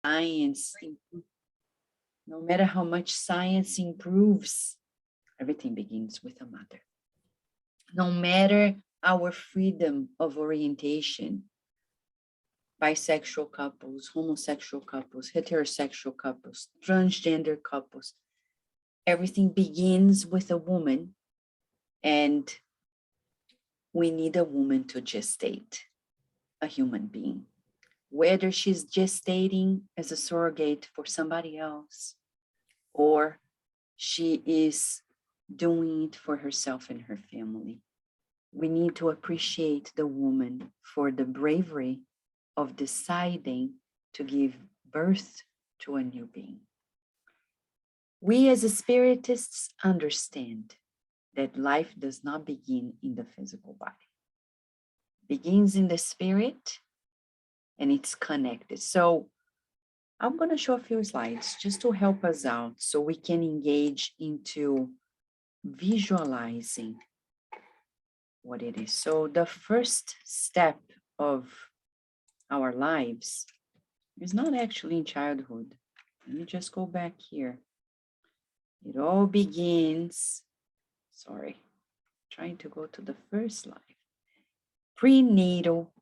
science, no matter how much science improves, everything begins with a mother. No matter our freedom of orientation, bisexual couples, homosexual couples, heterosexual couples, transgender couples, everything begins with a woman, and we need a woman to gestate a human being. Whether she's gestating as a surrogate for somebody else, or she is doing it for herself and her family. We need to appreciate the woman for the bravery of deciding to give birth to a new being. We as spiritists understand that life does not begin in the physical body. It begins in the spirit, and it's connected. So I'm going to show a few slides just to help us out so we can engage into visualizing what it is. So the first step of our lives is not actually in childhood. Let me just go back here. It all begins, trying to go to the first slide. Prenatal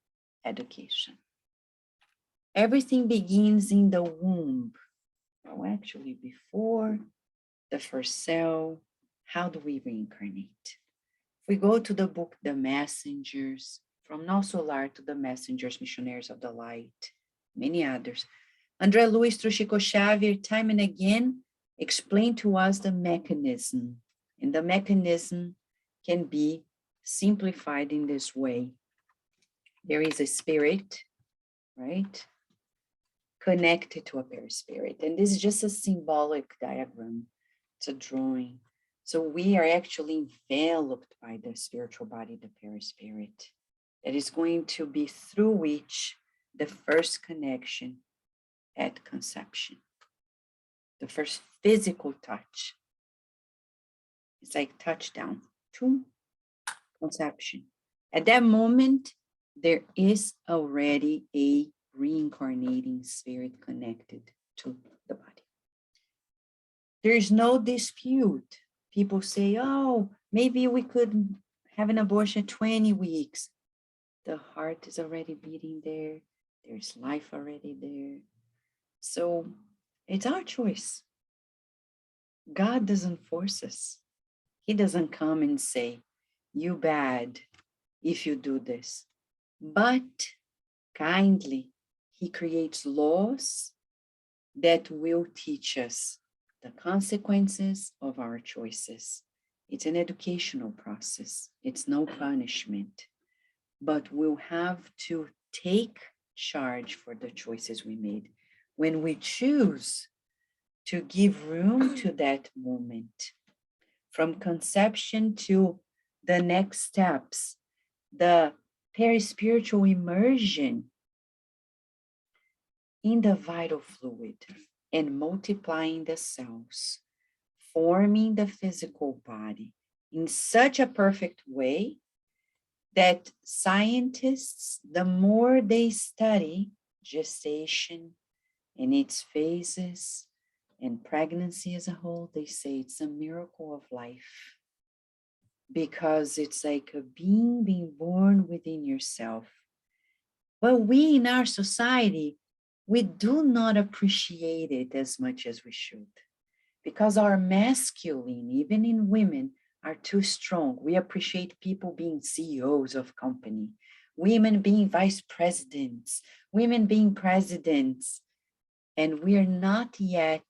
education. Everything begins in the womb. Well, actually, before the first cell, how do we reincarnate? If we go to the book, The Messengers, from No Solar to the Messengers, Missionaries of the Light, many others, André Luiz through Chico Xavier, time and again, explain to us the mechanism. And the mechanism can be simplified in this way. There is a spirit, right? Connected to a perispirit. And this is just a symbolic diagram. It's a drawing. So we are actually enveloped by the spiritual body, the perispirit, that is going to be through which the first connection at conception, the first physical touch. It's like touchdown to conception. At that moment, there is already a reincarnating spirit connected to the body. There is no dispute. People say, oh, maybe we could have an abortion at 20 weeks. The heart is already beating there. There's life already there. So it's our choice. God doesn't force us. He doesn't come and say, you bad if you do this. But kindly, he creates laws that will teach us the consequences of our choices. It's an educational process. It's no punishment, but we'll have to take charge for the choices we made. When we choose to give room to that moment, from conception to the next steps, the perispiritual immersion in the vital fluid and multiplying the cells, forming the physical body in such a perfect way that scientists, the more they study gestation and its phases and pregnancy as a whole, they say it's a miracle of life, because it's like a being being born within yourself. But we in our society, we do not appreciate it as much as we should, because our masculine, even in women, are too strong. We appreciate people being CEOs of company, women being vice presidents, women being presidents, and we are not yet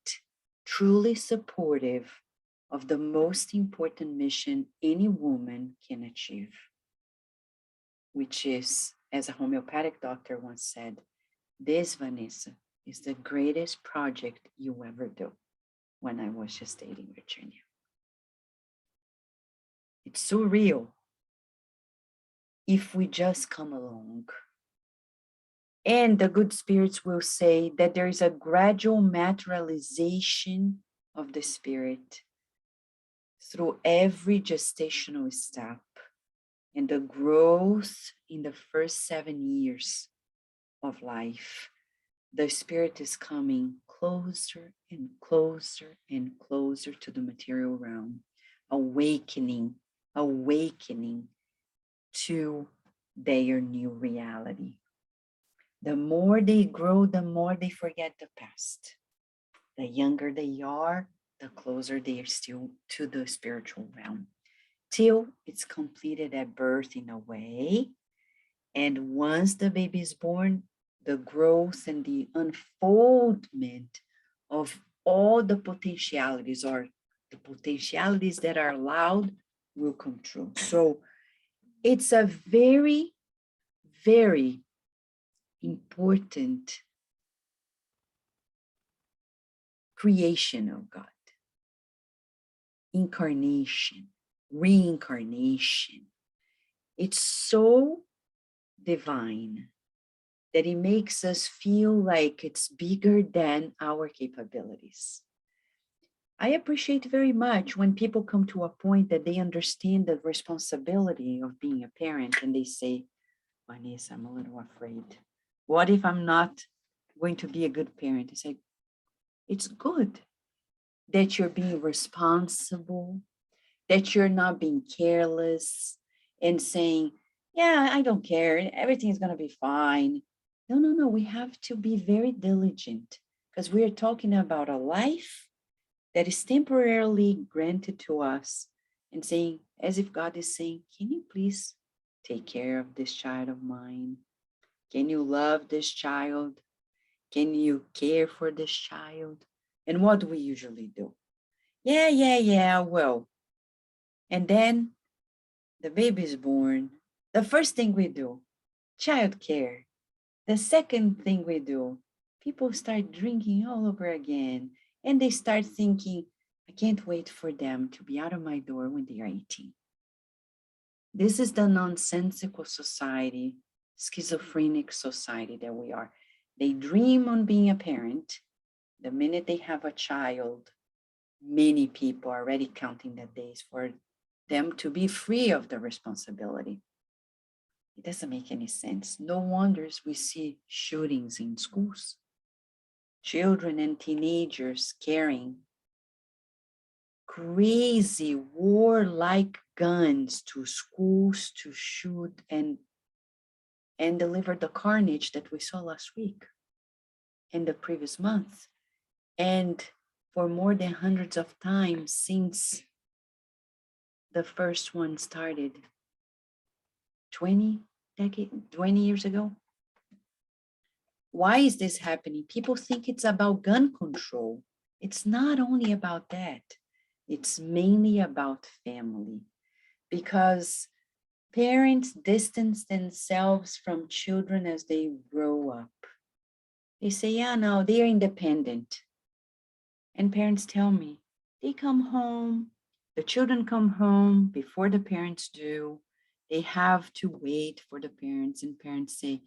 truly supportive of the most important mission any woman can achieve, which is, as a homeopathic doctor once said, this, Vanessa, is the greatest project you ever do, when I was gestating Virginia. It's so real if we just come along. And the good spirits will say that there is a gradual materialization of the spirit through every gestational step and the growth in the first 7 years of life. the spirit is coming closer and closer and closer to the material realm, awakening to their new reality. The more they grow, the more they forget the past. The younger they are, the closer they are still to the spiritual realm, till it's completed at birth in a way. And once the baby is born, the growth and the unfoldment of all the potentialities, or the potentialities that are allowed, will come true. So it's a very, very important creation of God. Incarnation, reincarnation. It's so divine that it makes us feel like it's bigger than our capabilities. I appreciate very much when people come to a point that they understand the responsibility of being a parent and they say, Vanessa, I'm a little afraid. What if I'm not going to be a good parent? I say, it's good that you're being responsible, that you're not being careless and saying, yeah, I don't care, everything's going to be fine. No, we have to be very diligent because we're talking about a life that is temporarily granted to us, and saying, as if God is saying, can you please take care of this child of mine? Can you love this child? Can you care for this child? And what do we usually do? Yeah, well. And then the baby is born. The first thing we do, child care. The second thing we do, people start drinking all over again. And they start thinking, I can't wait for them to be out of my door when they are 18. This is the nonsensical society, schizophrenic society that we are. They dream on being a parent. The minute they have a child, many people are already counting the days for them to be free of the responsibility. It doesn't make any sense. No wonders we see shootings in schools. Children and teenagers carrying crazy warlike guns to schools to shoot and deliver the carnage that we saw last week and the previous month. And for more than hundreds of times since the first one started 20 years ago. Why is this happening? People think it's about gun control. It's not only about that. It's mainly about family, because parents distance themselves from children as they grow up. They say, yeah, no, they're independent. And parents tell me, they come home, the children come home before the parents do. They have to wait for the parents, and parents say,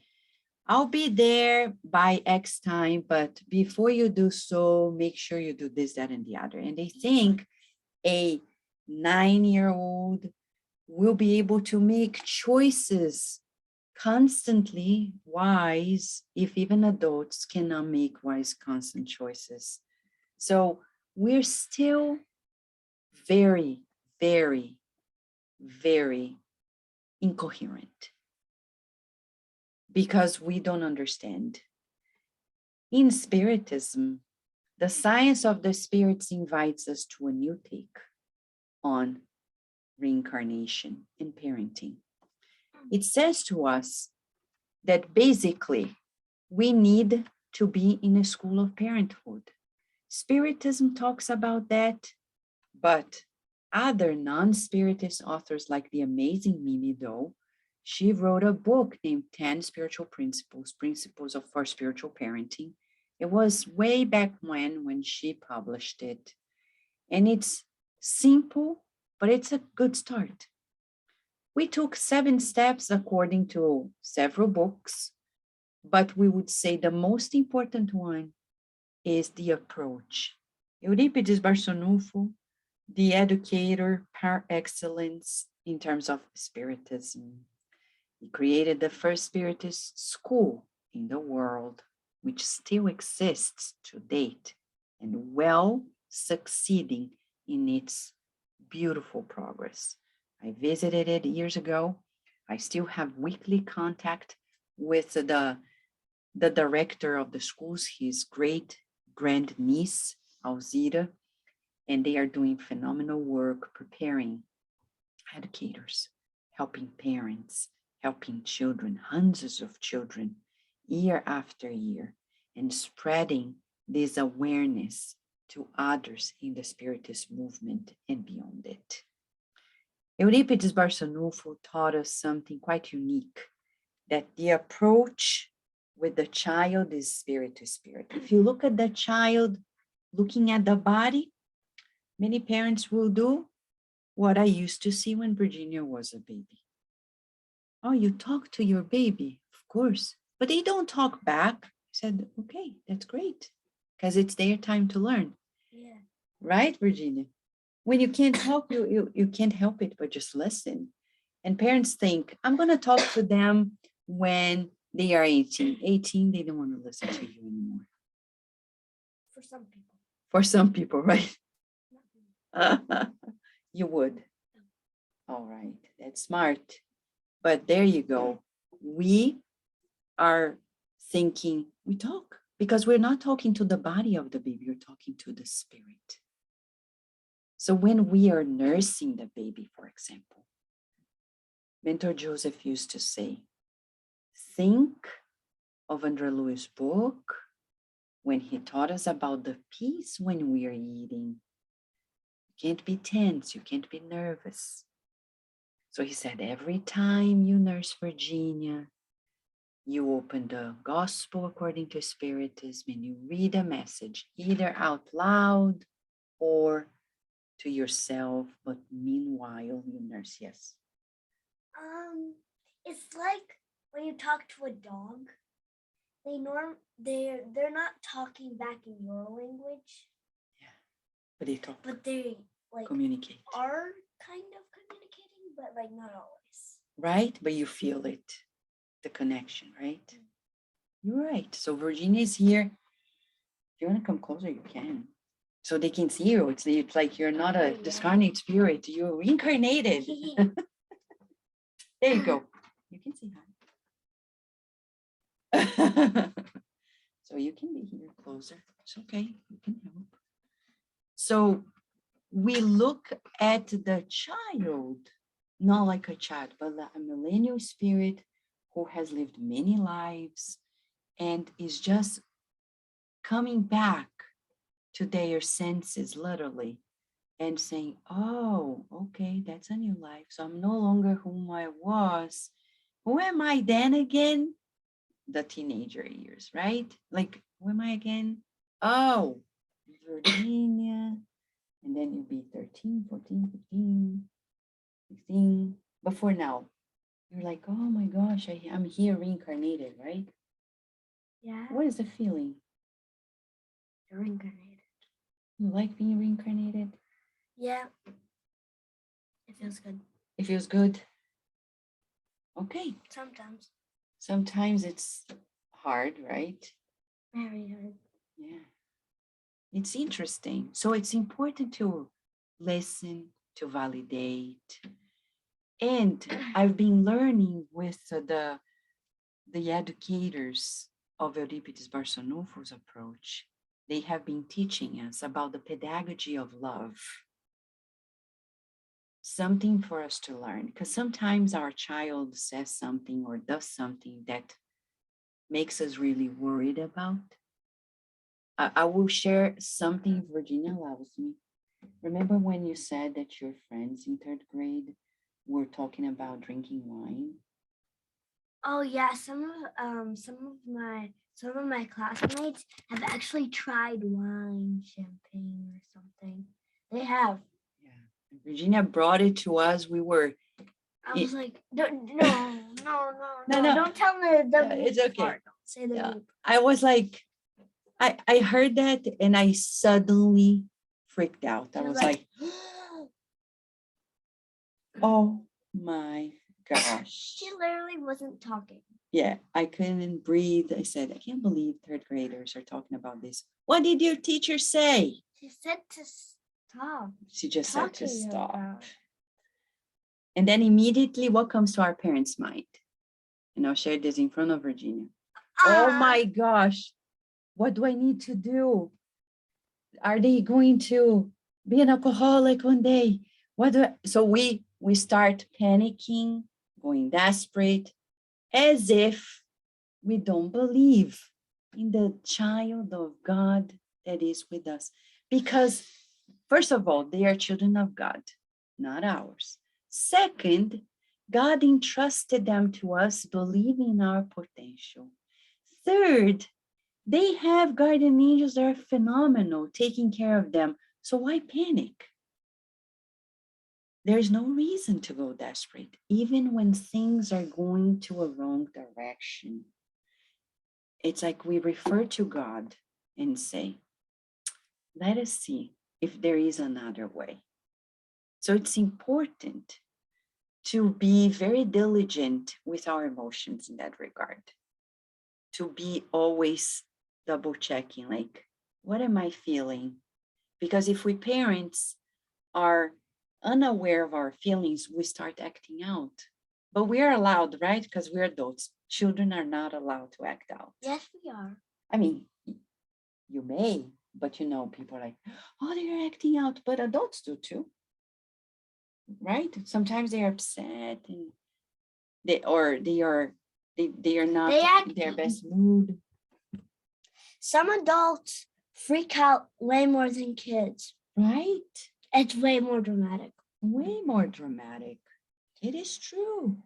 I'll be there by X time, but before you do so, make sure you do this, that, and the other. And they think a 9-year-old will be able to make choices constantly wise if even adults cannot make wise constant choices. So we're still very, very, very incoherent because we don't understand. In Spiritism, the science of the spirits invites us to a new take on reincarnation and parenting. It says to us that basically we need to be in a school of parenthood. Spiritism talks about that, but other non-spiritist authors like the amazing Mimi Do, she wrote a book named 10 Spiritual Principles, for Spiritual Parenting. It was way back when she published it. And it's simple, but it's a good start. We took 7 steps according to several books, but we would say the most important one is the approach. Euripides Barçanufo, the educator par excellence in terms of Spiritism. He created the first Spiritist school in the world. which still exists to date and well succeeding in its beautiful progress. I visited it years ago. I still have weekly contact with the director of the schools, his great grandniece, Alzira, and they are doing phenomenal work preparing educators, helping parents, helping children, hundreds of children, year after year, and spreading this awareness to others in the Spiritist movement and beyond it. Euripides Barçanufo taught us something quite unique, that the approach with the child is spirit to spirit. If you look at the child looking at the body, many parents will do what I used to see when Virginia was a baby. Oh, you talk to your baby, of course, but they don't talk back. I said, okay, that's great, because it's their time to learn. Yeah. Right, Virginia? When you can't talk, you can't help it, but just listen. And parents think, I'm going to talk to them when they are 18. 18, they don't want to listen to you anymore. For some people. For some people, right? You would. All right, that's smart. But there you go. We are thinking, we talk, because we're not talking to the body of the baby, we're talking to the spirit. So when we are nursing the baby, for example, Mentor Joseph used to say, think of André Louis' book when he taught us about the peace when we are eating. You can't be tense, you can't be nervous. So he said, every time you nurse Virginia, you open the gospel according to Spiritism and you read a message, either out loud or to yourself, but meanwhile you nurse. Yes. It's like when you talk to a dog, they're not talking back in your language. Yeah, but they talk. But they like communicate. Are kind of communicating, but like not always. Right, but you feel it, the connection, right? You're right. So Virginia is here. If you want to come closer, you can. So they can see you. It's like you're not a discarnate spirit. You're reincarnated. There you go. You can say hi. So you can be here closer. It's okay. You can help. So we look at the child, not like a child, but like a millennial spirit who has lived many lives and is just coming back to their senses, literally, and saying, oh, okay, that's a new life. So I'm no longer whom I was. Who am I then again? The teenager years, right? Like, who am I again? Oh, Virginia. And then you'll be 13, 14, 15, 16. But for now, you're like, oh my gosh, I'm here reincarnated, right? Yeah. What is the feeling? You're reincarnated. You like being reincarnated? Yeah. It feels good. It feels good? Okay. Sometimes. Sometimes it's hard, right? Very hard. Yeah. It's interesting. So it's important to listen, to validate. And I've been learning with the educators of Euripides Barçanufo's approach. They have been teaching us about the pedagogy of love. Something for us to learn, because sometimes our child says something or does something that makes us really worried about. I will share something Virginia allows me. Remember when you said that your friends in third grade were talking about drinking wine? Oh yeah, some of my classmates have actually tried wine, champagne, or something. They have. Yeah. Virginia brought it to us. We were. I was like, no, don't tell me the it's okay. part. Don't say the Yeah. name. I was like, I heard that and I suddenly freaked out. I was like, oh my gosh. She literally wasn't talking. Yeah, I couldn't breathe. I said, I can't believe third graders are talking about this. What did your teacher say? She said to stop. She just said to talking stop. about- And then immediately, what comes to our parents' mind? And I'll share this in front of Virginia. Oh my gosh, what do I need to do? Are they going to be an alcoholic one day? So we start panicking, going desperate, as if we don't believe in the child of God that is with us. Because, first of all, they are children of God, not ours. Second, God entrusted them to us, believing in our potential. Third, they have guardian angels that are phenomenal, taking care of them. So why panic? There's no reason to go desperate, even when things are going to a wrong direction. It's like we refer to God and say, let us see if there is another way. So it's important to be very diligent with our emotions in that regard, to be always double checking, like, what am I feeling? Because if we parents are unaware of our feelings, we start acting out. But we are allowed, right? Because we're adults. Children are not allowed to act out. Yes, we are. I mean, you may, but you know, people are like, oh, they're acting out, but adults do too, right? Sometimes they are upset and they are not They act- in their best mood. Some adults freak out way more than kids. Right? It's way more dramatic. Way more dramatic. It is true.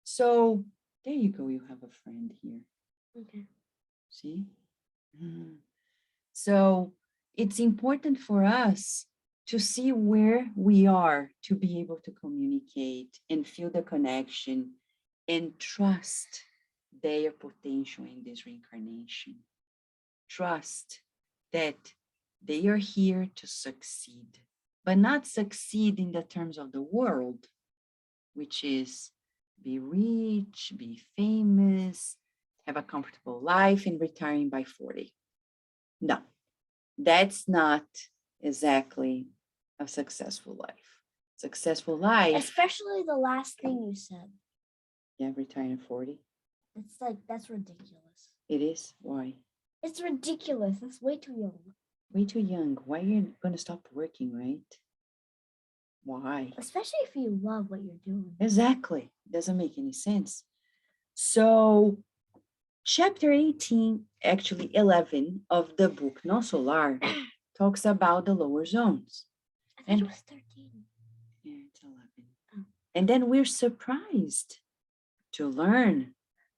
So there you go. You have a friend here. Okay. See? So it's important for us to see where we are to be able to communicate and feel the connection and trust their potential in this reincarnation. Trust that they are here to succeed, but not succeed in the terms of the world, which is be rich, be famous, have a comfortable life, and retiring by 40. No, that's not exactly a successful life. Successful life. Especially the last thing you said. Yeah, retiring at 40. It's like, that's ridiculous. It is. Why? It's ridiculous. That's way too young. Way too young. Why are you going to stop working, right? Why? Especially if you love what you're doing. Exactly. Doesn't make any sense. So, chapter 18, actually 11 of the book No Solar talks about the lower zones. I thought it was 13. Yeah, it's 11. Oh. And then we're surprised to learn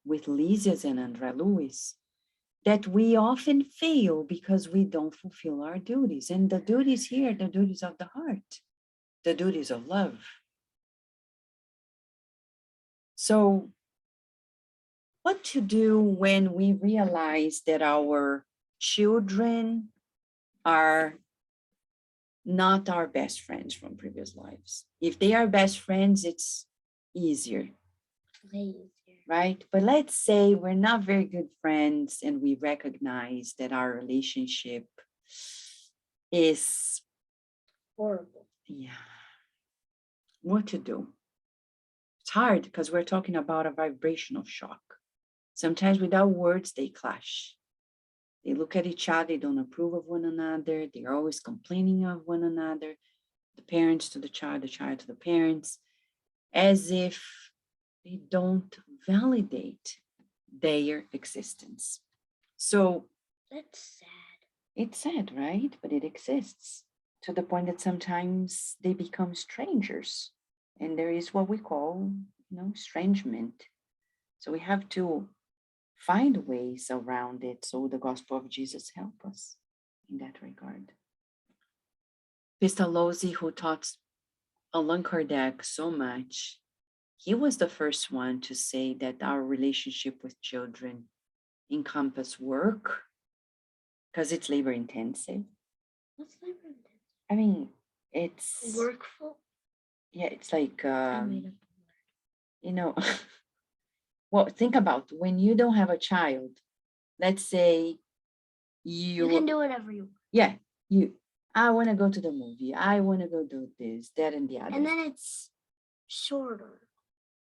with Lysias and André Luiz that we often fail because we don't fulfill our duties. And the duties here, the duties of the heart, the duties of love. So, what to do when we realize that our children are not our best friends from previous lives? If they are best friends, it's easier. Way easier. Right? But let's say we're not very good friends and we recognize that our relationship is Horrible. Yeah. What to do? It's hard because we're talking about a vibrational shock. Sometimes without words, they clash. They look at each other, they don't approve of one another, they're always complaining of one another, the parents to the child to the parents, as if they don't validate their existence. So that's sad. It's sad, right? But it exists to the point that sometimes they become strangers. And there is what we call, estrangement. So we have to find ways around it so the gospel of Jesus help us in that regard. Pestalozzi, who taught Allan Kardec so much, he was the first one to say that our relationship with children encompass work because it's labor intensive. What's labor intensive? I mean, it's workful. Yeah, it's like I made up a word. you know, well, think about when you don't have a child. Let's say You can you, do whatever you want. yeah, you, I want to go to the movie. I want to go do this, that, and the other. And then it's shorter.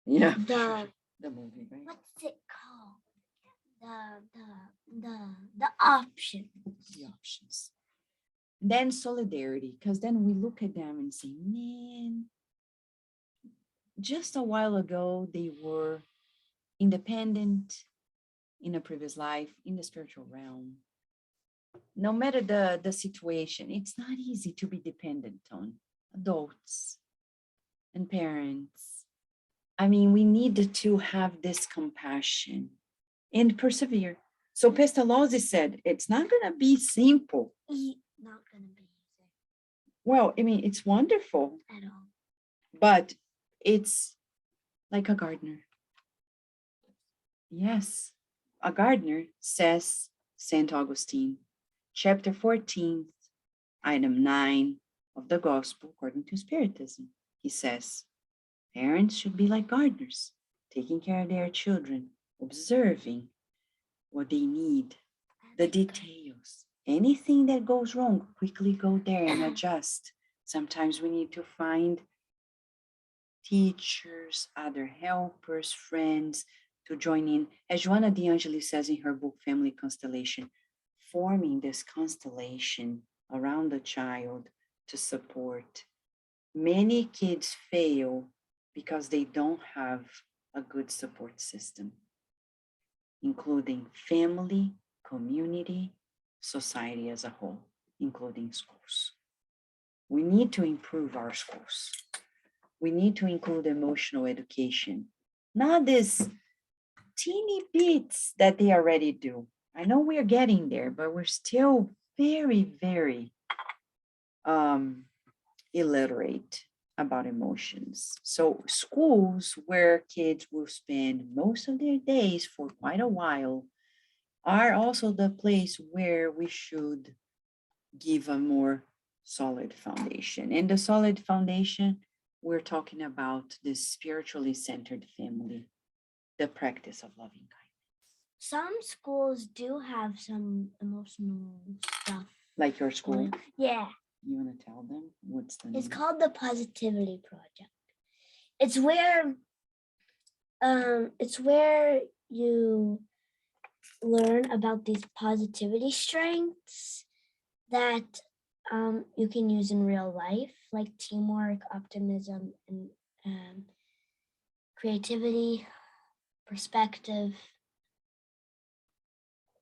Yeah, The the movie, right? what's it called? The option. The options. Then solidarity, because then we look at them and say, man, just a while ago they were independent in a previous life, in the spiritual realm. No matter the situation, it's not easy to be dependent on adults and parents. I mean, we need to have this compassion and persevere. So Pestalozzi said, it's not going to be simple. Not going to be easy Well, I mean, it's wonderful, at all. but it's like a gardener. Yes, a gardener, says St. Augustine, chapter 14, item 9 of the Gospel according to Spiritism. He says, parents should be like gardeners, taking care of their children, observing what they need, the details. Anything that goes wrong, quickly go there and adjust. Sometimes we need to find teachers, other helpers, friends to join in. As Joanna De Angelis says in her book, Family Constellation, forming this constellation around the child to support. Many kids fail because they don't have a good support system, including family, community, society as a whole, including schools. We need to improve our schools. We need to include emotional education, not this teeny bits that they already do. I know we're getting there, but we're still very, very illiterate about emotions. So schools where kids will spend most of their days for quite a while are also the place where we should give a more solid foundation. And the solid foundation, we're talking about this spiritually centered family, the practice of loving kindness. Some schools do have some emotional stuff. Like your school? Yeah. You want to tell them what's the name? It's called the Positivity Project. It's where you learn about these positivity strengths that you can use in real life, like teamwork, optimism, and creativity, perspective.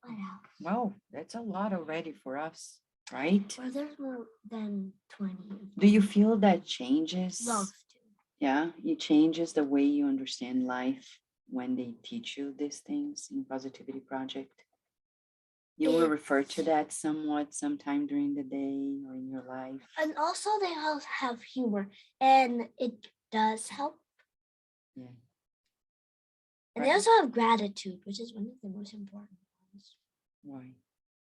What else? Wow, that's a lot already for us, right? Well, there's more than 20. Do you feel that changes? Love to. Yeah, it changes the way you understand life when they teach you these things in Positivity Project. You will refer to that somewhat sometime during the day or in your life. And also they have humor, and it does help. Yeah. And they also have gratitude, which is one of the most important ones. Why?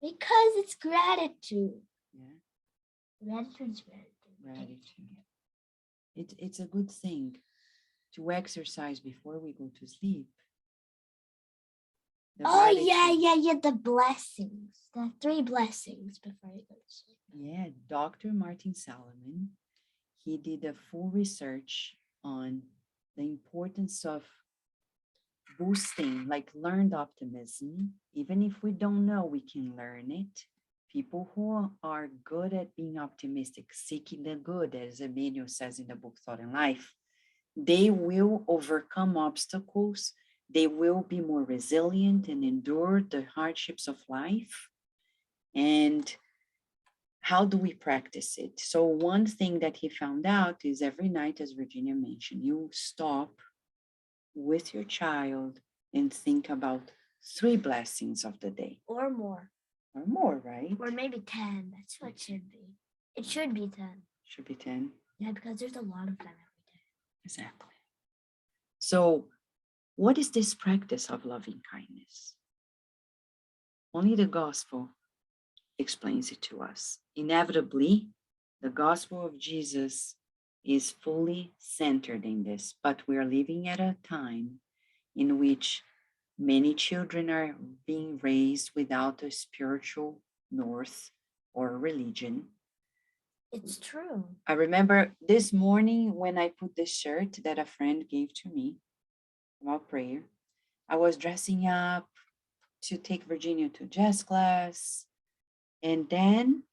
Because it's gratitude. Yeah. Gratitude is gratitude. Gratitude. It's a good thing to exercise before we go to sleep. Yeah. The blessings. The 3 blessings before you go to sleep. Yeah, Dr. Martin Salomon, he did a full research on the importance of boosting, like learned optimism. Even if we don't know, we can learn it. People who are good at being optimistic, seeking the good, as Emmanuel says in the book Thought and Life, they will overcome obstacles. They will be more resilient and endure the hardships of life. And how do we practice it? So one thing that he found out is every night, as Virginia mentioned, you stop with your child and think about 3 blessings of the day. Or more. Or more, right? Or maybe 10. That's what it should be. It should be 10. Should be 10. Yeah, because there's a lot of them every day. Exactly. So what is this practice of loving kindness? Only the gospel explains it to us. Inevitably, the gospel of Jesus is fully centered in this, but we are living at a time in which many children are being raised without a spiritual north or religion. It's true. I remember this morning when I put the shirt that a friend gave to me about prayer, I was dressing up to take Virginia to jazz class. And then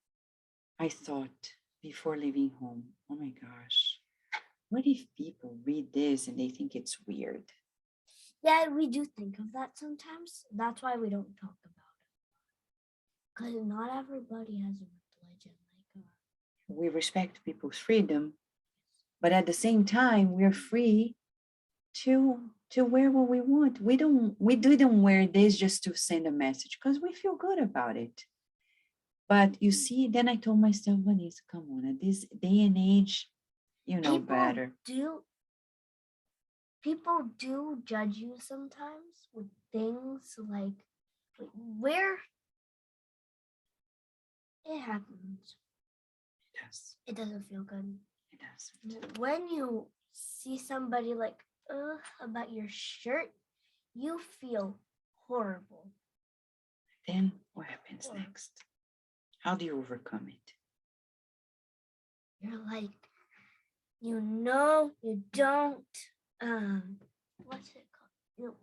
I thought before leaving home, oh my gosh, what if people read this and they think it's weird? Yeah, we do think of that sometimes. That's why we don't talk about it. Because not everybody has a religion like ours. We respect people's freedom, but at the same time, we're free to wear what we want. We didn't wear this just to send a message because we feel good about it. But you see, then I told myself, Vanessa, come on, at this day and age, you know better. People do judge you sometimes with things like where it happens. Yes, It doesn't feel good. it does. When you see somebody like, about your shirt, you feel horrible. Then what happens next? How do you overcome it? You're like, you don't, what's it called?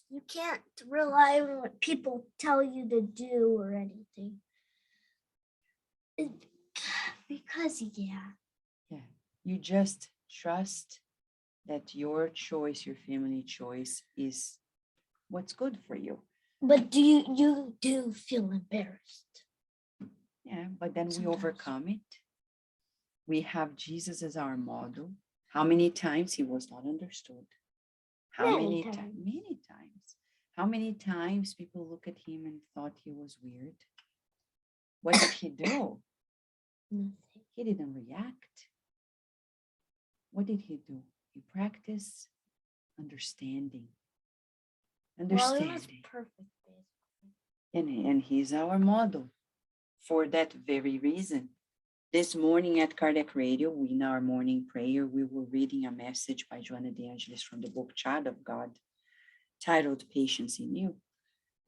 You can't rely on what people tell you to do or anything. Because, Yeah, you just trust that your choice, your family choice is what's good for you. But you do feel embarrassed. Yeah, but then Sometimes. we overcome it. We have Jesus as our model. How many times he was not understood? Many times. Many times. How many times people look at him and thought he was weird? What did he do? Nothing. He didn't react. What did he do? He practiced understanding. Well, it was perfect, basically. And he's our model for that very reason. This morning at Cardiac Radio, in our morning prayer, we were reading a message by Joanna de Angelis from the book Child of God, titled Patience in You.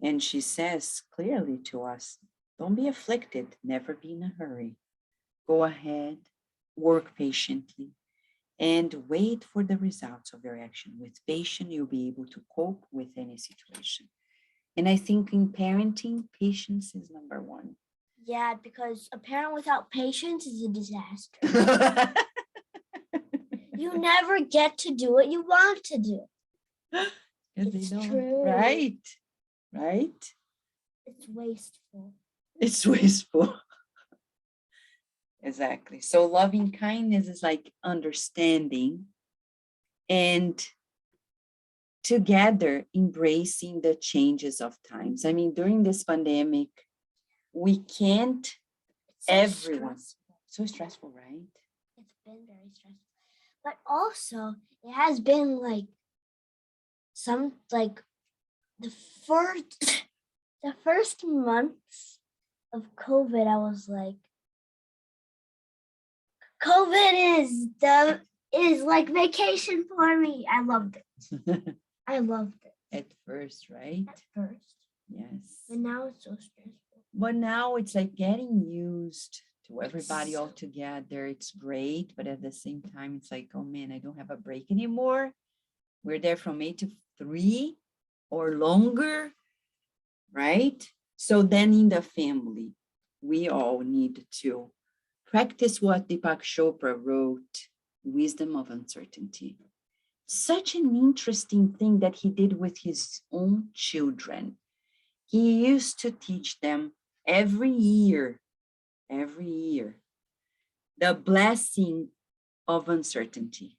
And she says clearly to us, don't be afflicted, never be in a hurry. Go ahead, work patiently, and wait for the results of your action. With patience, you'll be able to cope with any situation. And I think in parenting, patience is number one. Yeah, because a parent without patience is a disaster. You never get to do what you want to do. It's true. Right. It's wasteful. It's wasteful. Exactly. So loving kindness is like understanding and together embracing the changes of times. I mean, during this pandemic, we can't, everyone. So stressful, right? It's been very stressful. But also, it has been like the first months of COVID, I was like, COVID is like vacation for me. I loved it. I loved it. At first, right? At first. Yes. But now it's so stressful. But now it's like getting used to everybody all together. It's great, but at the same time, it's like, oh man, I don't have a break anymore. We're there from 8 to 3 or longer, right? So then in the family, we all need to practice what Deepak Chopra wrote, Wisdom of Uncertainty. Such an interesting thing that he did with his own children. He used to teach them every year, the blessing of uncertainty.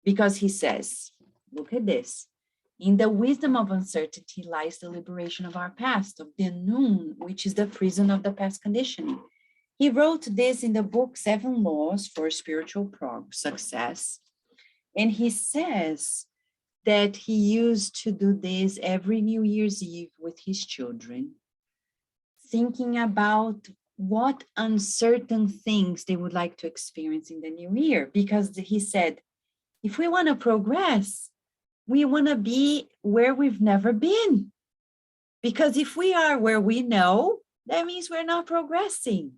Because he says, look at this. In the wisdom of uncertainty lies the liberation of our past, of the unknown, which is the prison of the past conditioning. He wrote this in the book, 7 Laws for Spiritual Success. And he says that he used to do this every New Year's Eve with his children, thinking about what uncertain things they would like to experience in the new year. Because he said, if we want to progress, we want to be where we've never been. Because if we are where we know, that means we're not progressing.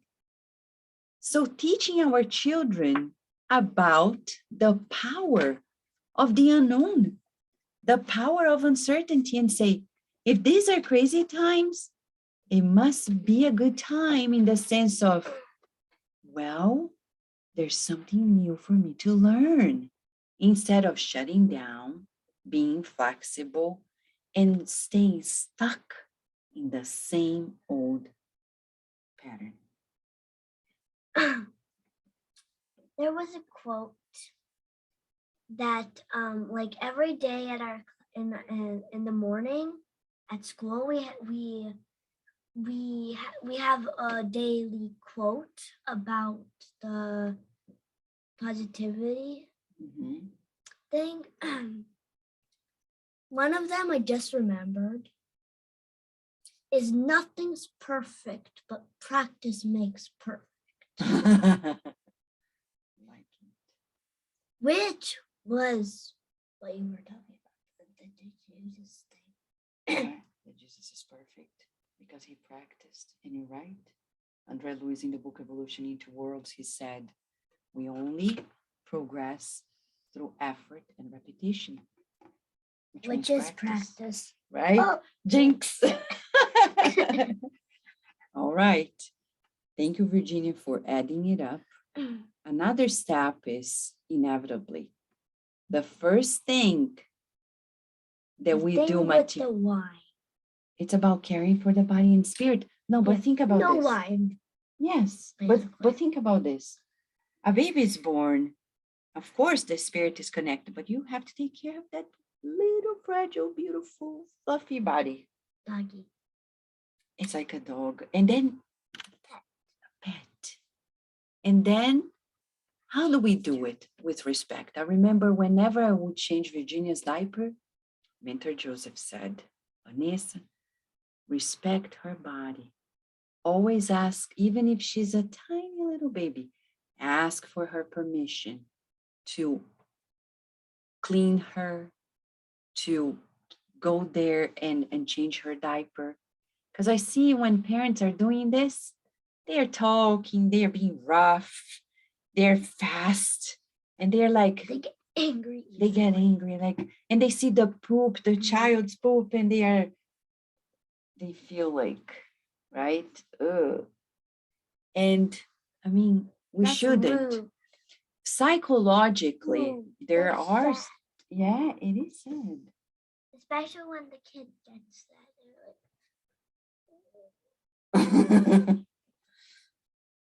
So teaching our children about the power of the unknown, the power of uncertainty, and say, if these are crazy times, it must be a good time in the sense of, well, there's something new for me to learn, instead of shutting down, being flexible, and staying stuck in the same old pattern. There was a quote that like every day at our in the morning at school we have a daily quote about the positivity thing. One of them I just remembered is nothing's perfect, but practice makes perfect. Which was what you were talking about, the Jesus thing. That Jesus is perfect because he practiced, and you're right. André Luiz, in the book Evolution into Worlds, he said, we only progress through effort and repetition. Which is practice. Right? Oh. Jinx. All right. Thank you, Virginia, for adding it up. Another step is inevitably the first thing that we do. With the why. It's about caring for the body and spirit. No, but think about this. Why. Yes, but think about this. A baby is born. Of course, the spirit is connected, but you have to take care of that little fragile, beautiful, fluffy body. Doggy. It's like a dog. And then a pet. And then how do we do it? With respect. I remember whenever I would change Virginia's diaper, Mentor Joseph said, Vanessa, respect her body. Always ask, even if she's a tiny little baby, ask for her permission to clean her, to go there and change her diaper. Because I see when parents are doing this, they're talking, they're being rough, they're fast, and they're like, they get angry. They get angry, like, and they see the poop, the child's poop, and they feel like, right? Ugh. And I mean, we shouldn't. Rude. Psychologically, Rude. there That's are, sad. Yeah, it is sad. Especially when the kid gets sad.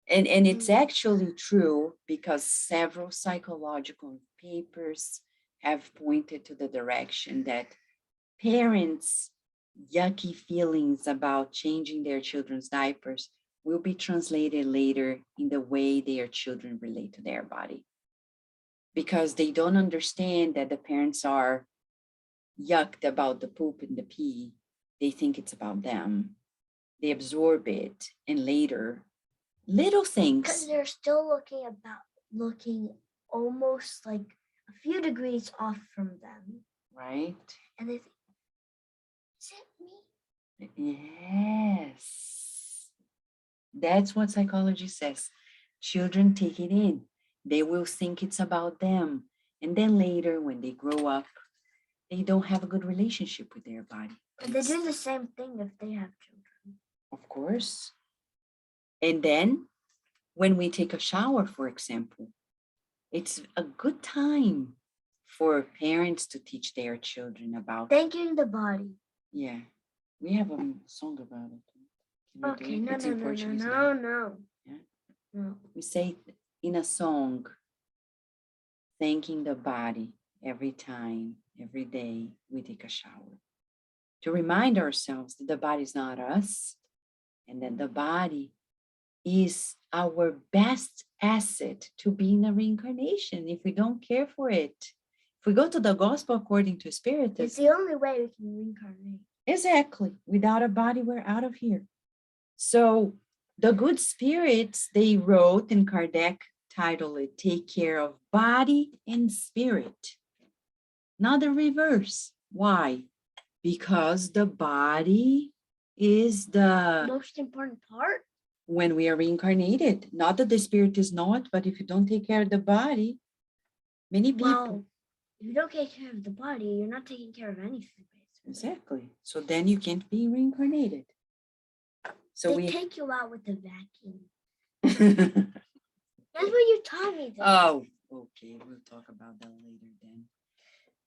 And it's actually true because several psychological papers have pointed to the direction that parents' yucky feelings about changing their children's diapers will be translated later in the way their children relate to their body. Because they don't understand that the parents are yucked about the poop and the pee. They think it's about them. They absorb it, and later, little things. Because they're still looking almost like a few degrees off from them. Right? And they think, is it me? Yes. That's what psychology says. Children take it in. They will think it's about them. And then later, when they grow up, they don't have a good relationship with their body. But they do the same thing if they have children. Of course. And then when we take a shower, for example, it's a good time for parents to teach their children about thanking the body. Yeah, we have a song about it. Okay, no. Yeah? No. We say in a song, thanking the body every time, every day we take a shower, to remind ourselves that the body is not us, and that the body is our best asset to be in a reincarnation. If we don't care for it, if we go to the gospel according to Spiritism, it's the only way we can reincarnate. Exactly. Without a body, we're out of here. So the good spirits, they wrote, and Kardec titled it, Take Care of Body and Spirit. Not the reverse. Why? Because the body is the Most important part. when we are reincarnated. Not that the spirit is not, but if you don't take care of the body, many people. Well, if you don't take care of the body, you're not taking care of anything, basically. Exactly. So then you can't be reincarnated. So They take you out with the vacuum. That's what you taught me. Oh, okay. We'll talk about that later then.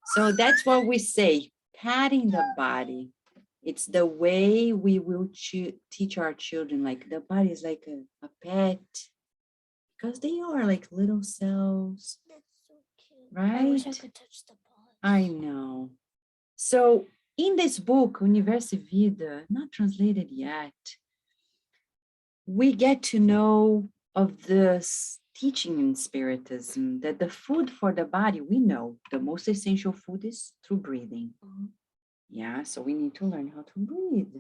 So that's what we say, patting the body. It's the way we will teach our children, like the body is like a pet, because they are like little cells. That's so cute. Right? I wish I could touch the paws. I know. So in this book, Universo Vida, not translated yet, we get to know of this teaching in Spiritism that the food for the body, we know the most essential food is through breathing. Yeah, so we need to learn how to breathe.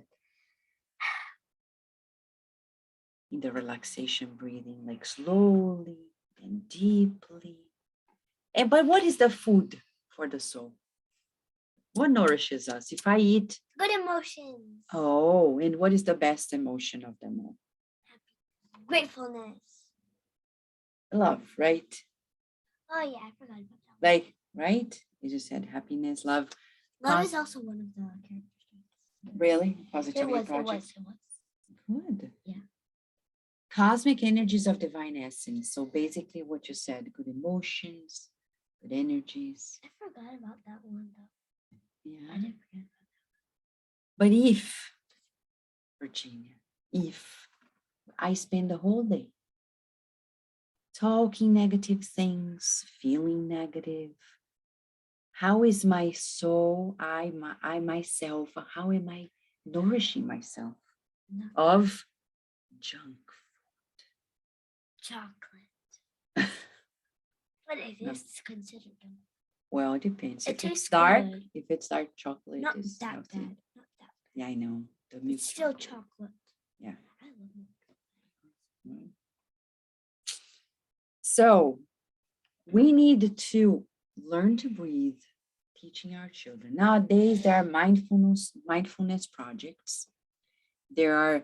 In the relaxation breathing, like slowly and deeply. But what is the food for the soul? What nourishes us? If I eat... Good emotions. Oh, and what is the best emotion of them all? Gratefulness. Love, right? Oh yeah, I forgot about that. Like, right? You just said happiness, love. Love is also one of the characteristics. Really? Positivity project? It was. Good. Yeah. Cosmic energies of divine essence. So basically what you said, good emotions, good energies. I forgot about that one though. Yeah. I didn't forget about that. But if, Virginia, if I spend the whole day talking negative things, feeling negative, how is my soul, I myself, how am I nourishing myself? No. Of junk Chocolate. But it is considered. Well, it depends. It If it's tastes dark, good. if it's dark chocolate, Not is that healthy. bad. Not that bad. Yeah, I know. The milk It's still chocolate. Yeah. I love milk. Mm. So we need to learn to breathe, teaching our children. Nowadays, there are mindfulness projects. There are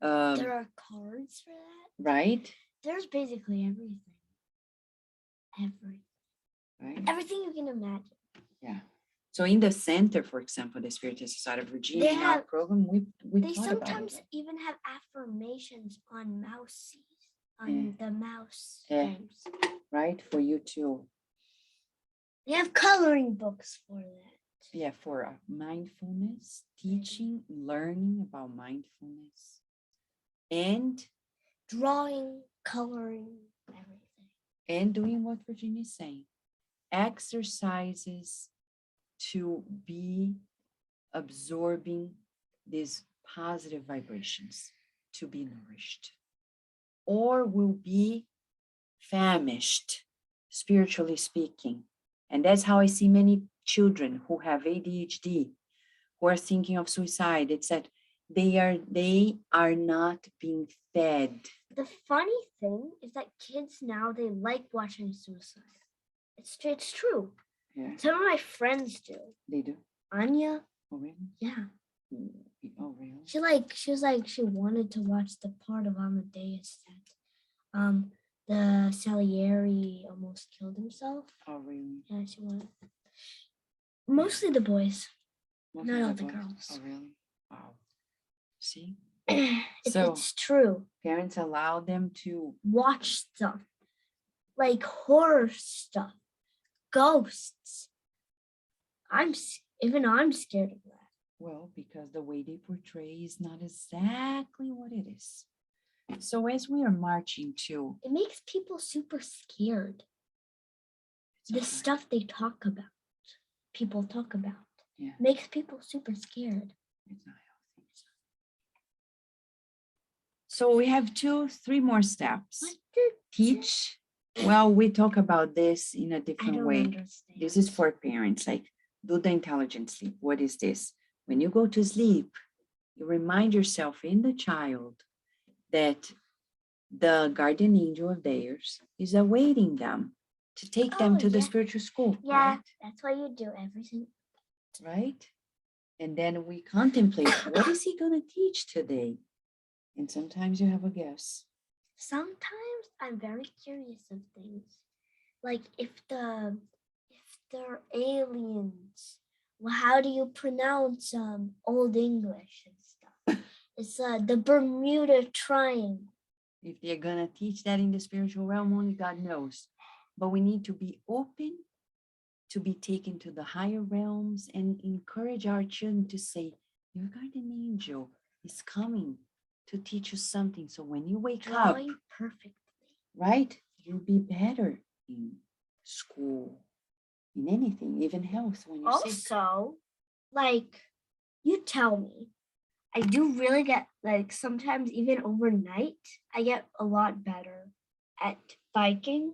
cards for that. Right. There's basically everything. Right. Everything you can imagine. Yeah. So in the center, for example, the Spiritual Society of Virginia, in our program, we They taught sometimes about it. even have affirmations on Yeah. the mouse Yeah. things. Right, for you too. They have coloring books for that. Yeah, for mindfulness, teaching, learning about mindfulness, and drawing, coloring, everything. And doing what Virginia is saying. Exercises to be absorbing these positive vibrations, to be nourished, or will be famished, spiritually speaking. And that's how I see many children who have ADHD, who are thinking of suicide. It's that they are not being fed. The funny thing is that kids now, they like watching suicide. It's true. Yeah. Some of my friends do. They do. Anya. Oh, really? Yeah. Oh, really? She wanted to watch the part of Amadeus that the Salieri almost killed himself. Oh, really? Yeah, she wanted. Mostly the boys. Not all the boys. girls. Oh, really? Wow. See? It's true. Parents allow them to watch stuff like horror stuff, ghosts. I'm scared of that. Well, because the way they portray is not exactly what it is. So as we are marching to... It makes people super scared. The stuff they talk about, people talk about, makes people super scared. It's not healthy. So we have 3 more steps. Teach. Well, we talk about this in a different way. Understand. This is for parents, like do the intelligent sleep. What is this? When you go to sleep, you remind yourself in the child that the guardian angel of theirs is awaiting them to take them Oh, to the yeah. spiritual school. Yeah, Right? that's why you do everything. Right? And then we contemplate, what is he going to teach today? And sometimes you have a guess. Sometimes I'm very curious of things. Like if they're aliens, well, how do you pronounce Old English and stuff? It's the Bermuda Triangle. If they're going to teach that in the spiritual realm, only God knows. But we need to be open to be taken to the higher realms and encourage our children to say, your guardian angel is coming to teach you something. So when you wake up, Drawing perfectly. right, you'll be better in school, in anything, even health when you're sick. Also, like, you tell me, I do really get, like, sometimes even overnight, I get a lot better at biking,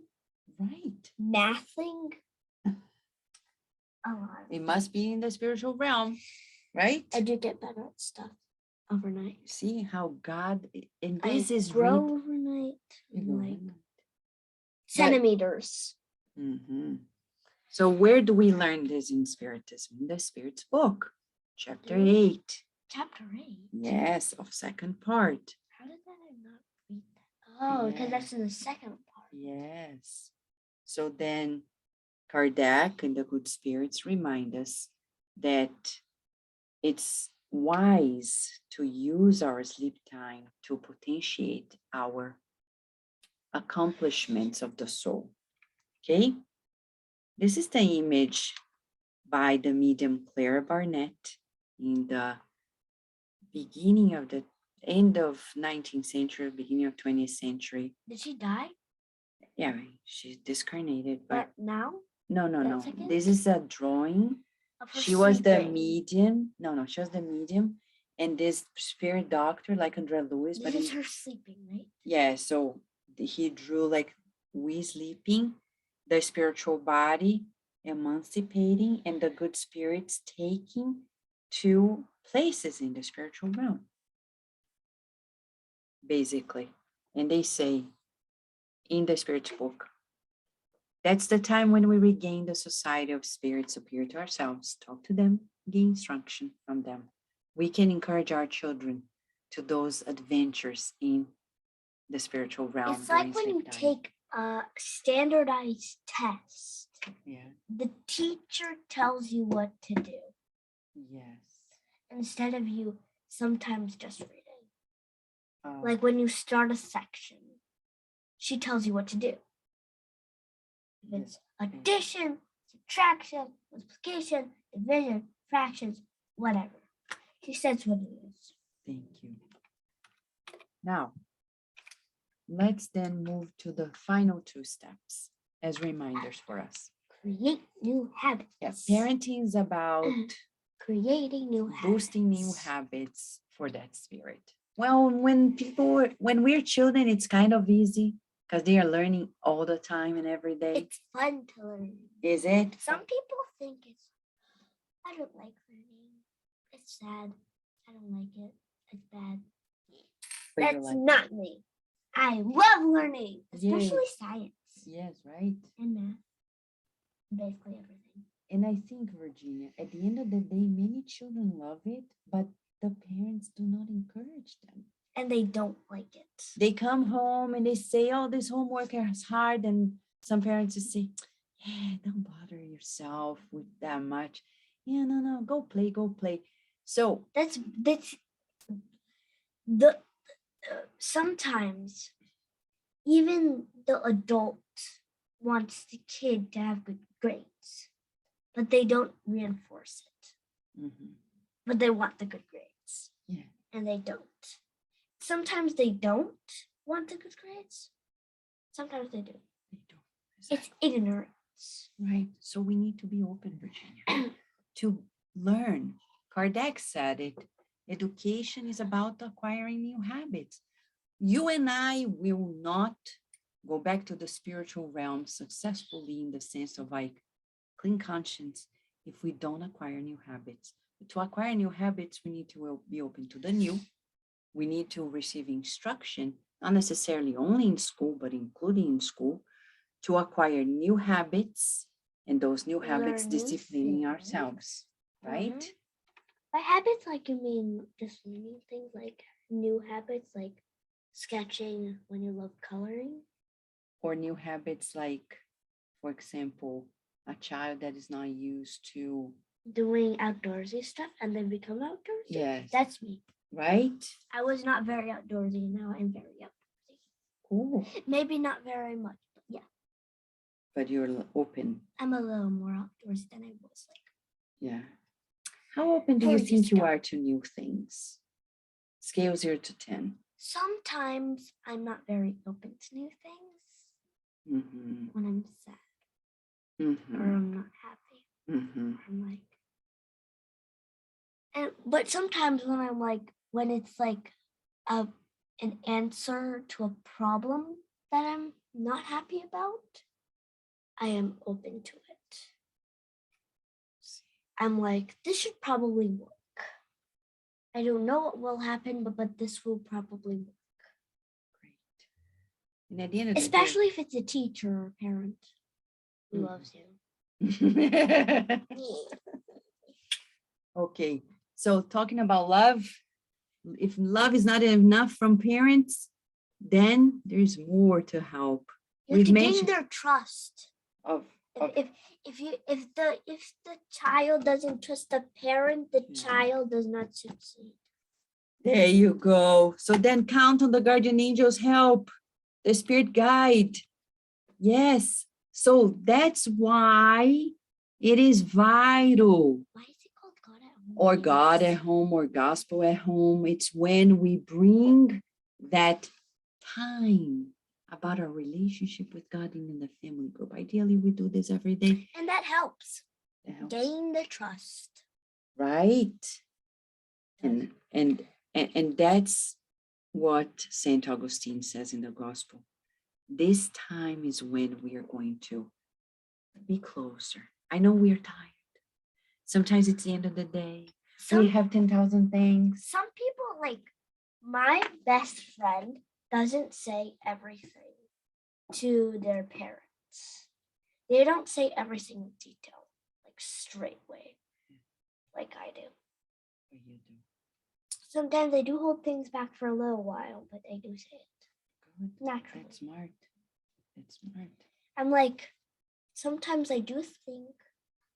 Right. mathing. A lot. It must be in the spiritual realm, right? I do get better at stuff overnight. See how God, and I this is grow really overnight, like centimeters. centimeters. So where do we learn this in Spiritism? In the Spirit's book, chapter 8. Chapter 8? Yes, of second part. How did that I not read that? Oh, because that's in the second part. Yes. So then Kardec and the good spirits remind us that it's wise to use our sleep time to potentiate our accomplishments of the soul. Okay? This is the image by the medium Clara Barnett in the beginning of the end of 19th century, beginning of 20th century. Did she die? Yeah, she's discarnated. But now? No. This is a drawing. She was the medium. No, she was the medium. And this spirit doctor, like Andre Lewis. This is her sleeping, right? Yeah, so he drew like we sleeping, the spiritual body emancipating, and the good spirits taking to places in the spiritual realm, basically. And they say in the spirit's book, that's the time when we regain the society of spirits superior to ourselves, talk to them, gain instruction from them. We can encourage our children to those adventures in the spiritual realm. It's like when you take a standardized test. Yeah. The teacher tells you what to do. Yes. Instead of you sometimes just reading. Like when you start a section, she tells you what to do. If it's addition, subtraction, multiplication, division, fractions, whatever. She says what it is. Thank you. Now, let's then move to the final 2 steps as reminders for us. Create new habits. Yes, parenting is about creating new habits. Boosting new habits for that spirit. Well, when we're children, it's kind of easy because they are learning all the time and every day. It's fun to learn. Is it? Some people think I don't like learning. It's sad. I don't like it. It's bad. But that's not me. I love learning, especially science. Yes, right. And math. Basically everything. And I think, Virginia, at the end of the day, many children love it, but the parents do not encourage them. And they don't like it. They come home and they say, oh, this homework is hard. And some parents just say, yeah, don't bother yourself with that much. Yeah, no, go play. So that's the sometimes even the adult wants the kid to have good grades, but they don't reinforce it. Mm-hmm. But they want the good grades. Yeah. And they don't. Sometimes they don't want the good grades. Sometimes they do. They don't. Exactly. It's ignorance. Right. So we need to be open, Virginia, to learn. Kardec said it. Education is about acquiring new habits. You and I will not go back to the spiritual realm successfully in the sense of like clean conscience if we don't acquire new habits. To acquire new habits, we need to be open to the new we need to receive instruction, not necessarily only in school, but including in school, to acquire new habits, and those new habits disciplining ourselves, right? By habits, like you mean just learning things, like new habits, like sketching when you love coloring? Or new habits like, for example, a child that is not used to doing outdoorsy stuff and then become outdoorsy? Yes. That's me. Right? I was not very outdoorsy. Now I'm very outdoorsy. Cool. Maybe not very much, but yeah. But you're open. I'm a little more outdoorsy than I was like. Yeah. How open do you think you are to new things? Scale 0 to 10. Sometimes I'm not very open to new things when I'm sad or I'm not happy. I'm like, but sometimes when I'm like, when it's like an answer to a problem that I'm not happy about, I am open to it. I'm like, this should probably work. I don't know what will happen, but this will probably work. Great. And at the end of especially if it's a teacher or a parent who loves you. Okay. So talking about love, if love is not enough from parents, then there's more to help. You have to gain their trust. If the child doesn't trust the parent, the child does not succeed. There you go. So then count on the guardian angel's help, the spirit guide. Yes. So that's why it is vital. Why is it called God at Home? Or God at home, or gospel at home. It's when we bring that time about our relationship with God in the family group. Ideally, we do this every day. And that helps. Gain the trust. Right. And that's what St. Augustine says in the gospel. This time is when we are going to be closer. I know we are tired. Sometimes it's the end of the day. We have 10,000 things. Some people, like my best friend, doesn't say everything to their parents. They don't say everything in detail, like straight away, like I do. You do. Sometimes they do hold things back for a little while, but they do say it. Good. Naturally. That's smart. That's smart. I'm like, sometimes I do think,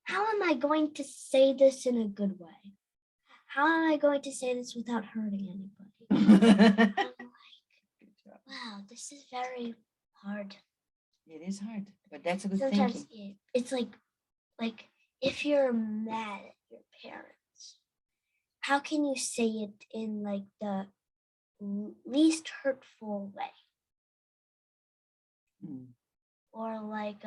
how am I going to say this in a good way? How am I going to say this without hurting anybody? I'm like, wow, this is very hard. It is hard, but that's a good Sometimes thinking. It's like if you're mad at your parents, how can you say it in like the least hurtful way? Or like,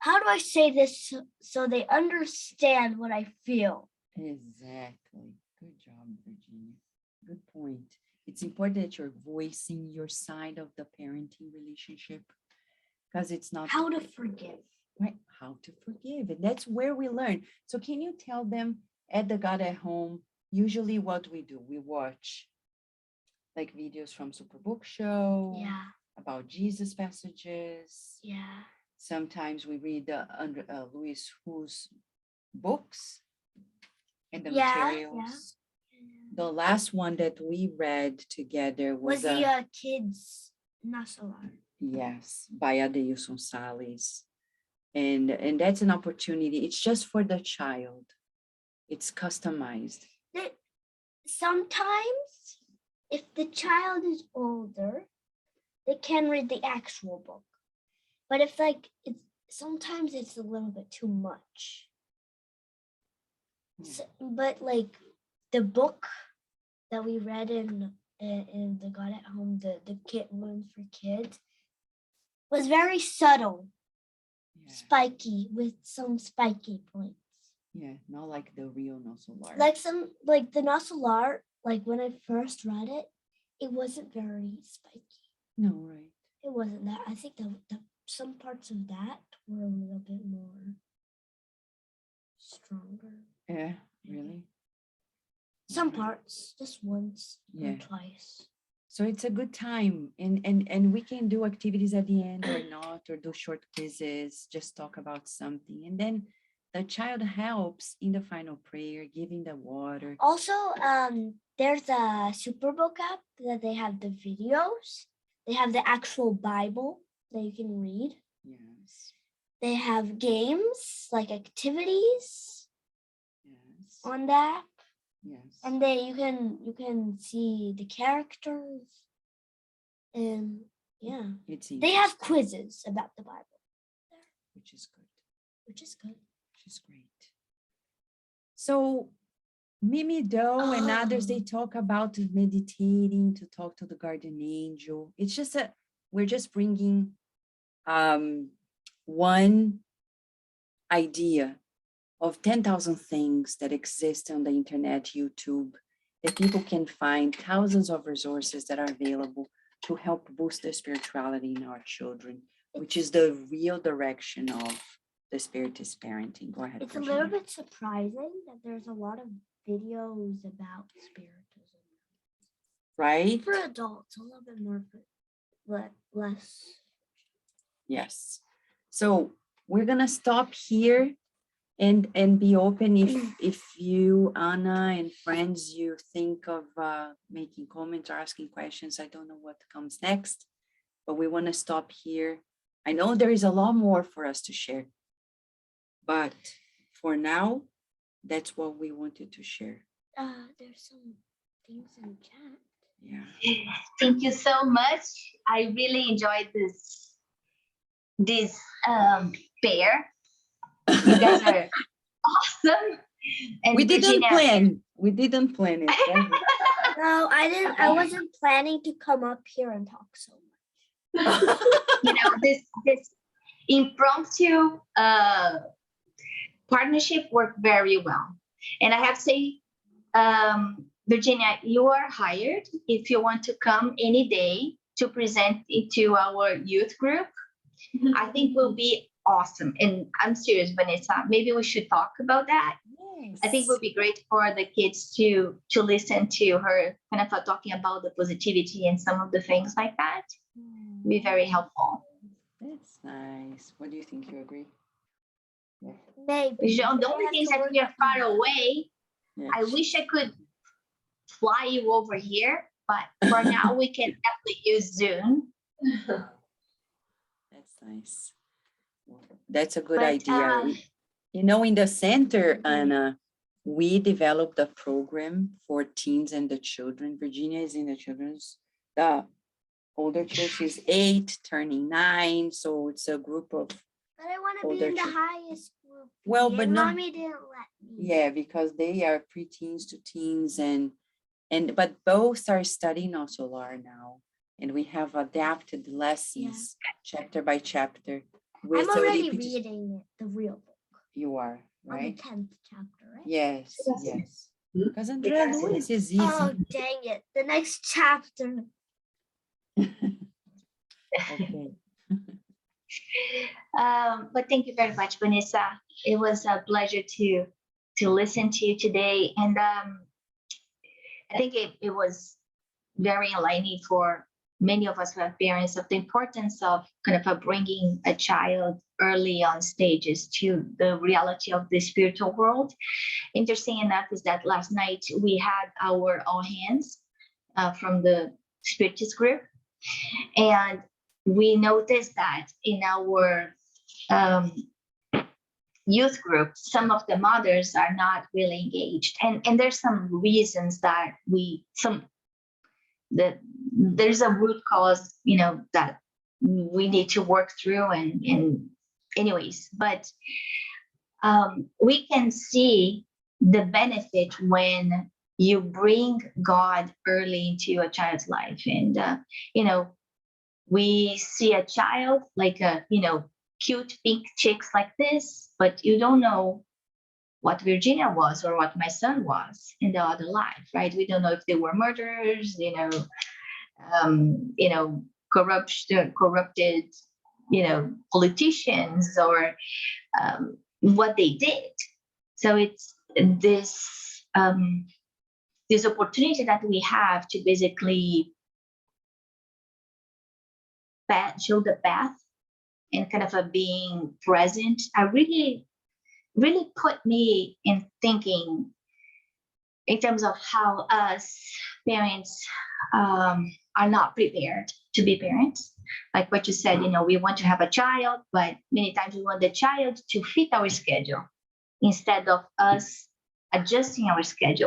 how do I say this so they understand what I feel? Exactly. Good job, Virginia. Good point. It's important that you're voicing your side of the parenting relationship, because it's not how to forgive. Right, how to forgive. And that's where we learn. So can you tell them at the God at Home, usually what we do? We watch like videos from Superbook Show. Yeah. About Jesus passages. Yeah. Sometimes we read Louis Hu's books and the materials. Yeah. The last one that we read together was the Kids Nasolar. Yes, by Adeilson Salles. And that's an opportunity. It's just for the child. It's customized. Sometimes, if the child is older, they can read the actual book. But if sometimes it's a little bit too much. So, but like the book that we read in the God at Home, the Kid Learns for Kids, was very subtle, spiky, with some spiky points. Yeah, not like the real Nosolar. Like the Nosolar, like when I first read it, it wasn't very spiky. No, right. It wasn't that. I think some parts of that were a little bit more stronger. Yeah, really? Some parts, just once or Yeah. twice. So it's a good time, and we can do activities at the end or not, or do short quizzes, just talk about something. And then the child helps in the final prayer, giving the water. Also, there's a Superbook app that they have the videos. They have the actual Bible that you can read. Yes. They have games, like activities Yes. on that. Yes. And then you can see the characters. And yeah. It's They have interesting, quizzes about the Bible there, which is good. which is good. Which is great. So Mimi Doe and others, they Oh. talk about meditating, to talk to the guardian angel. It's just we're just bringing one idea of 10,000 things that exist on the internet, YouTube, that people can find, thousands of resources that are available to help boost the spirituality in our children, which is the real direction of the Spiritist parenting. Go ahead. It's a little bit surprising that there's a lot of videos about spiritism. Right? For adults, a little bit more, but less. Yes. So we're gonna stop here and be open if you, Anna, and friends, you think of making comments or asking questions. I don't know what comes next, but we want to stop here. I know there is a lot more for us to share, but for now, that's what we wanted to share. There's some things in chat. Yeah. Thank you so much. I really enjoyed this pair. You guys are awesome. And We didn't Virginia, plan. We didn't plan it. right? No, I didn't. I wasn't planning to come up here and talk so much. you know, this impromptu partnership worked very well. And I have to say, Virginia, you are hired if you want to come any day to present it to our youth group. I think will be awesome. And I'm serious, Vanessa. Maybe we should talk about that. Yes. I think it would be great for the kids to listen to her kind of talking about the positivity and some of the things like that. Be very helpful. That's nice. What do you think? You agree? Yeah. Maybe. The only thing is that we are far away. Yeah. I wish I could fly you over here, but for now we can definitely use Zoom. That's nice. That's a good But, idea. You know, in the center, Anna, we developed a program for teens and the children. Virginia is in the older child. She's 8, turning 9. So it's a group of, But I want to be older in the children. highest group. Well, but and no- Mommy didn't let me. yeah, because they are preteens to teens but both are studying Solar now. And we have adapted lessons chapter by chapter. I'm already pages. reading the real book. You are, On right? the 10th chapter, right? Yes, yes. Because Andrea Lewis is easy. Oh, dang it. The next chapter. Okay. But thank you very much, Vanessa. It was a pleasure to listen to you today. And I think it was very enlightening for many of us who have parents of the importance of kind of bringing a child early on stages to the reality of the spiritual world. Interesting enough is that last night we had our all hands from the Spiritist group, and we noticed that in our youth group, some of the mothers are not really engaged, and there's some reasons that there's a root cause, that we need to work through, and anyways, but we can see the benefit when you bring God early into a child's life. And we see a child like cute pink chicks like this, but you don't know what Virginia was or what my son was in the other life, right? We don't know if they were murderers, corrupted, politicians, or what they did. So it's this this opportunity that we have to basically show the path and kind of a being present, I really put me in thinking in terms of how us parents are not prepared to be parents. Like what you said, we want to have a child, but many times we want the child to fit our schedule instead of us adjusting our schedule